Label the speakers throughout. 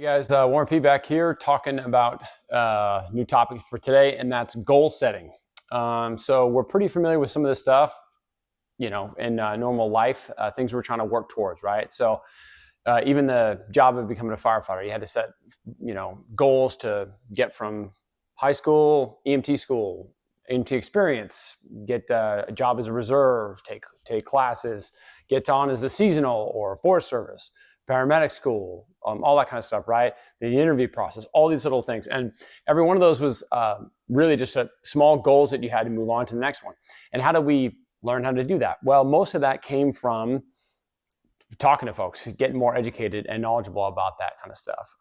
Speaker 1: Guys, Warren P back here talking about new topics for today, and that's goal setting. So we're pretty familiar with some of this stuff, in normal life, things we're trying to work towards, right? So even the job of becoming a firefighter, you had to set, goals to get from high school, EMT experience, get a job as a reserve, take classes, get on as a seasonal or Forest Service, paramedic school, all that kind of stuff, right? The interview process, all these little things. And every one of those was really just small goals that you had to move on to the next one. And how do we learn how to do that? Well, most of that came from talking to folks, getting more educated and knowledgeable about that kind of stuff.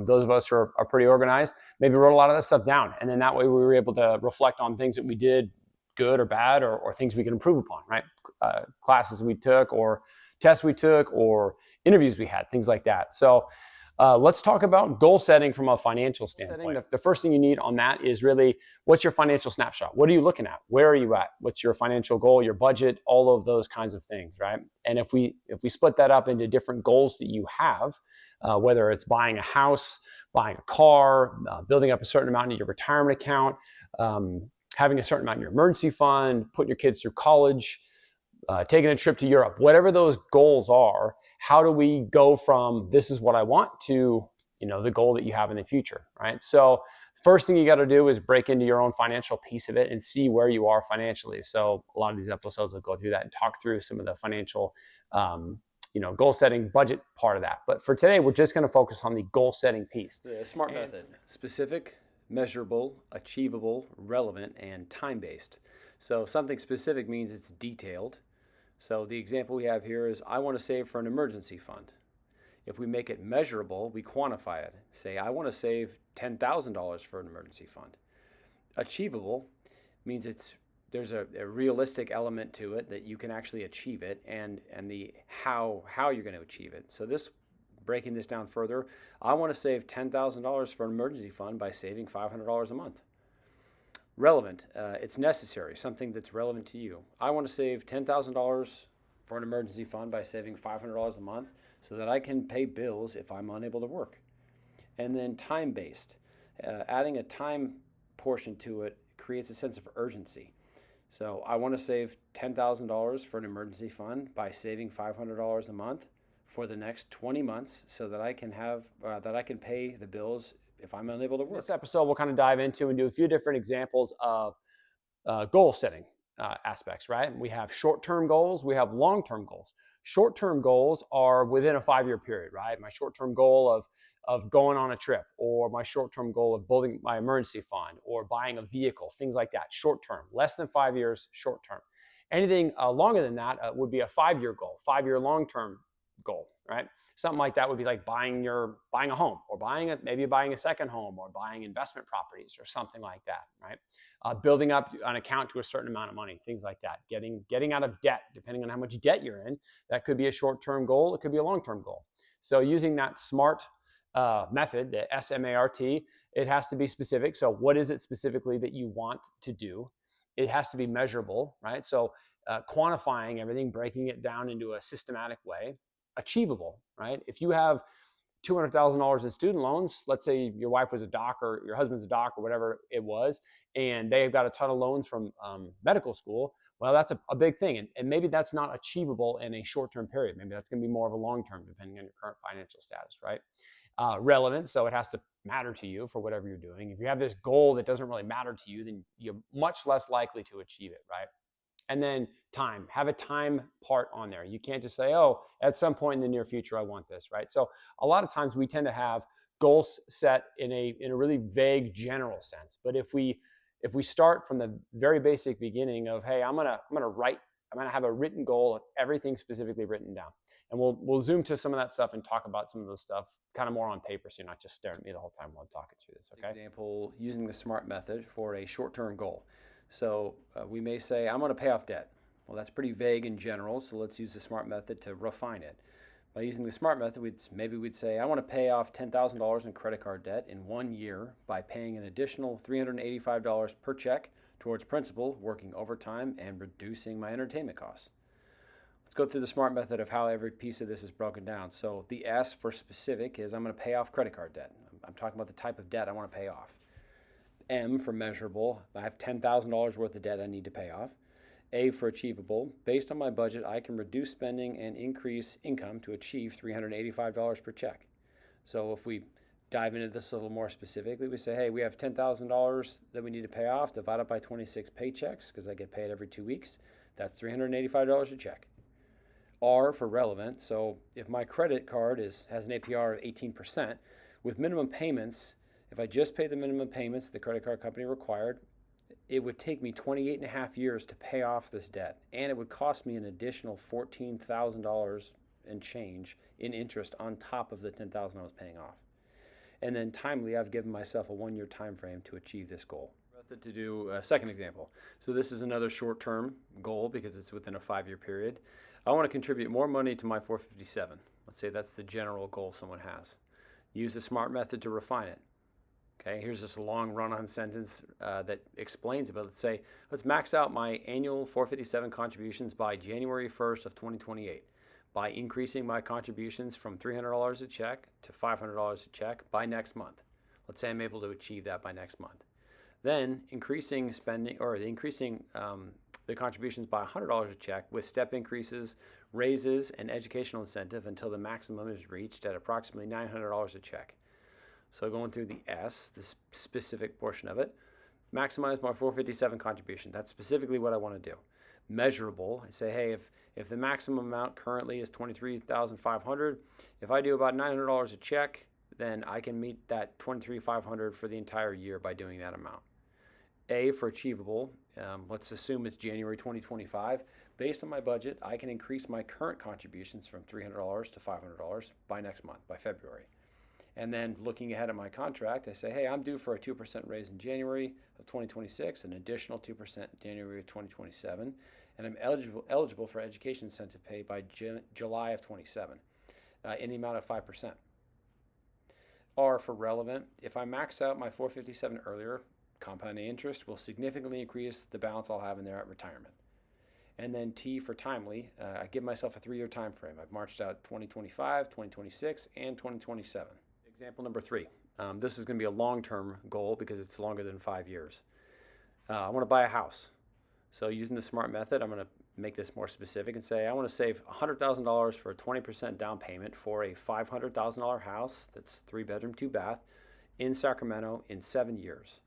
Speaker 1: Those of us who are pretty organized maybe wrote a lot of that stuff down. And then that way we were able to reflect on things that we did good or bad, or things we could improve upon, right? Classes we took, or tests we took, or interviews we had, things like that. So let's talk about goal setting from a financial standpoint. The first thing you need on that is really, what's your financial snapshot? What are you looking at? Where are you at? What's your financial goal, your budget, all of those kinds of things, right? And if we split that up into different goals that you have, whether it's buying a house, buying a car, building up a certain amount in your retirement account, having a certain amount in your emergency fund, putting your kids through college, taking a trip to Europe, whatever those goals are, how do we go from this is what I want to, the goal that you have in the future, right? So first thing you got to do is break into your own financial piece of it and see where you are financially. So a lot of these episodes will go through that and talk through some of the financial, goal setting, budget part of that. But for today, we're just going to focus on the goal setting piece.
Speaker 2: The SMART method: specific, measurable, achievable, relevant, and time-based. So something specific means it's detailed. So the example we have here is, I want to save for an emergency fund. If we make it measurable, we quantify it. Say, I want to save $10,000 for an emergency fund. Achievable means there's a realistic element to it, that you can actually achieve it, and the how you're going to achieve it. So breaking this down further, I want to save $10,000 for an emergency fund by saving $500 a month. Relevant, it's necessary, something that's relevant to you. I want to save $10,000 for an emergency fund by saving $500 a month so that I can pay bills if I'm unable to work. And then time-based, adding a time portion to it creates a sense of urgency. So I want to save $10,000 for an emergency fund by saving $500 a month for the next 20 months so that I can pay the bills if I'm unable to work.
Speaker 1: This episode, we'll kind of dive into and do a few different examples of goal setting aspects, right? We have short-term goals, we have long-term goals. Short-term goals are within a 5-year period, right? My short-term goal of going on a trip, or my short-term goal of building my emergency fund, or buying a vehicle, things like that. Short-term, less than 5 years, short-term. Anything longer than that would be a 5-year goal, 5-year long-term goal, right? Something like that would be like buying a home, or maybe buying a second home, or buying investment properties, or something like that, right? Building up an account to a certain amount of money, things like that. Getting out of debt, depending on how much debt you're in. That could be a short-term goal. It could be a long-term goal. So using that SMART method, the SMART, it has to be specific. So what is it specifically that you want to do? It has to be measurable, right? So quantifying everything, breaking it down into a systematic way. Achievable, right? If you have $200,000 in student loans, let's say your wife was a doc, or your husband's a doc, or whatever it was, and they've got a ton of loans from medical school, well, that's a big thing. And maybe that's not achievable in a short-term period. Maybe that's going to be more of a long-term, depending on your current financial status, right? Relevant, so it has to matter to you for whatever you're doing. If you have this goal that doesn't really matter to you, then you're much less likely to achieve it, right? And then time, have a time part on there. You can't just say, oh, at some point in the near future, I want this, right? So a lot of times we tend to have goals set in a really vague general sense. But if we start from the very basic beginning of, hey, I'm gonna have a written goal of everything specifically written down. And we'll zoom to some of that stuff and talk about some of the stuff kind of more on paper, so you're not just staring at me the whole time while I'm talking through this, okay?
Speaker 2: Example, using the SMART method for a short-term goal. So we may say, I'm going to pay off debt. Well, that's pretty vague in general, so let's use the SMART method to refine it. By using the SMART method, we'd say, I want to pay off $10,000 in credit card debt in 1 year by paying an additional $385 per check towards principal, working overtime, and reducing my entertainment costs. go through the SMART method of how every piece of this is broken down. So the S for specific is I'm going to pay off credit card debt. I'm talking about the type of debt I want to pay off. M for measurable, I have $10,000 worth of debt I need to pay off. A for achievable, based on my budget, I can reduce spending and increase income to achieve $385 per check. So if we dive into this a little more specifically, we say, hey, we have $10,000 that we need to pay off, divide it by 26 paychecks, because I get paid every 2 weeks. That's $385 a check. R for relevant, so if my credit card has an APR of 18%, with minimum payments, if I just pay the minimum payments the credit card company required, it would take me 28 and a half years to pay off this debt, and it would cost me an additional $14,000 and change in interest on top of the $10,000 I was paying off. And then timely, I've given myself a 1-year time frame to achieve this goal. To do a second example. So this is another short-term goal because it's within a 5-year period. I want to contribute more money to my 457. Let's say that's the general goal someone has. Use the SMART method to refine it. Okay, here's this long run-on sentence that explains it. But let's max out my annual 457 contributions by January 1st of 2028 by increasing my contributions from $300 a check to $500 a check by next month. Let's say I'm able to achieve that by next month. Then increasing spending or increasing the contributions by $100 a check with step increases, raises, and educational incentive until the maximum is reached at approximately $900 a check. So going through the S, the specific portion of it, maximize my 457 contribution. That's specifically what I want to do. Measurable, I say, hey, if the maximum amount currently is $23,500, if I do about $900 a check, then I can meet that $23,500 for the entire year by doing that amount. A for achievable, let's assume it's January 2025. Based on my budget, I can increase my current contributions from $300 to $500 by next month, by February. And then looking ahead at my contract, I say, hey, I'm due for a 2% raise in January of 2026, an additional 2% in January of 2027, and I'm eligible for education incentive pay by July of 27 in the amount of 5%. R for relevant, if I max out my 457 earlier, compounding interest will significantly increase the balance I'll have in there at retirement. And then T for timely, I give myself a 3-year time frame. I've marched out 2025, 2026, and 2027. Example number 3. This is going to be a long-term goal because it's longer than 5 years. I want to buy a house. So using the SMART method, I'm going to make this more specific and say I want to save $100,000 for a 20% down payment for a $500,000 house that's 3-bedroom, 2-bath in Sacramento in 7 years.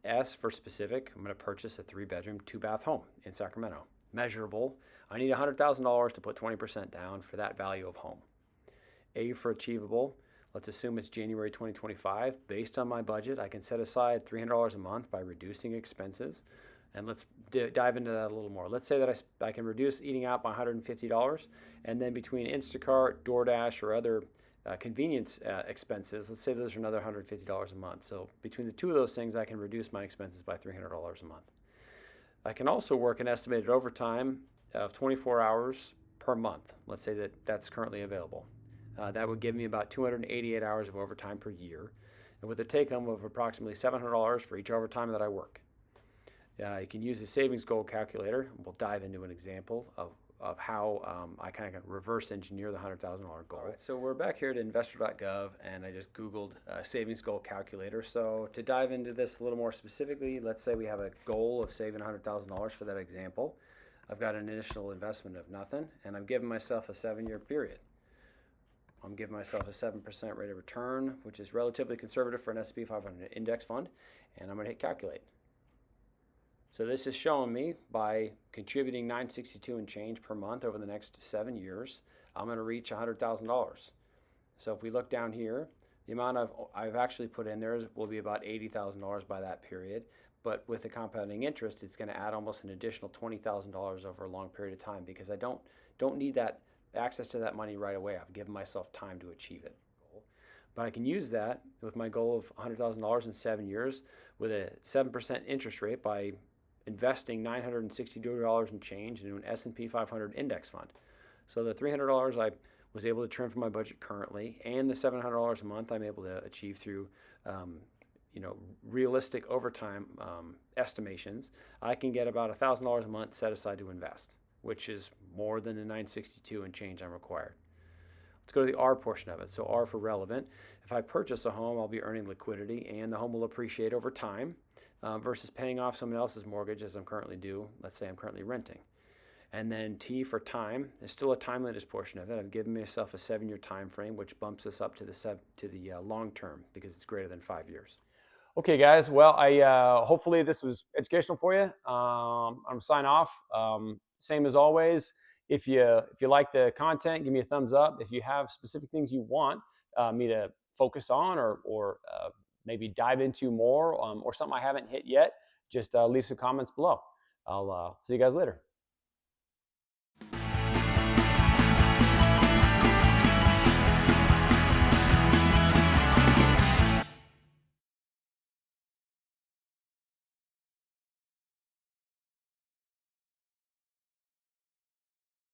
Speaker 2: S for specific, I'm going to purchase a 3-bedroom, 2-bath home in Sacramento. Measurable, I need $100,000 to put 20% down for that value of home. A for achievable, let's assume it's January 2025. Based on my budget, I can set aside $300 a month by reducing expenses. And let's dive into that a little more. Let's say that I can reduce eating out by $150, and then between Instacart, DoorDash, or other convenience expenses, let's say those are another $150 a month. So between the two of those things, I can reduce my expenses by $300 a month. I can also work an estimated overtime of 24 hours per month. Let's say that that's currently available. That would give me about 288 hours of overtime per year, and with a take-home of approximately $700 for each overtime that I work. You can use the savings goal calculator. We'll dive into an example of how I kind of reverse engineer the $100,000 goal. All right, so we're back here to investor.gov, and I just Googled savings goal calculator. So to dive into this a little more specifically, let's say we have a goal of saving $100,000 for that example. I've got an initial investment of nothing, and I'm giving myself a 7-year period. I'm giving myself a 7% rate of return, which is relatively conservative for an S&P 500 index fund, and I'm going to hit calculate. So this is showing me by contributing $962 and change per month over the next 7 years, I'm going to reach $100,000. So if we look down here, the amount I've actually put in there will be about $80,000 by that period. But with the compounding interest, it's going to add almost an additional $20,000 over a long period of time because I don't need that access to that money right away. I've given myself time to achieve it. But I can use that with my goal of $100,000 in 7 years with a 7% interest rate by investing $962 and change into an S&P 500 index fund. So the $300 I was able to trim from my budget currently, and the $700 a month I'm able to achieve through realistic overtime estimations, I can get about $1,000 a month set aside to invest. which is more than the 962 and change I'm required. Let's go to the R portion of it. So R for relevant. If I purchase a home, I'll be earning liquidity and the home will appreciate over time versus paying off someone else's mortgage as I'm currently due. Let's say I'm currently renting. And then T for time. There's still a timeliness portion of it. I've given myself a 7-year time frame, which bumps us up to the long term because it's greater than 5 years.
Speaker 1: Okay, guys. Well, hopefully this was educational for you. I'm gonna sign off. Same as always. If you like the content, give me a thumbs up. If you have specific things you want me to focus on or maybe dive into more or something I haven't hit yet, just leave some comments below. I'll see you guys later.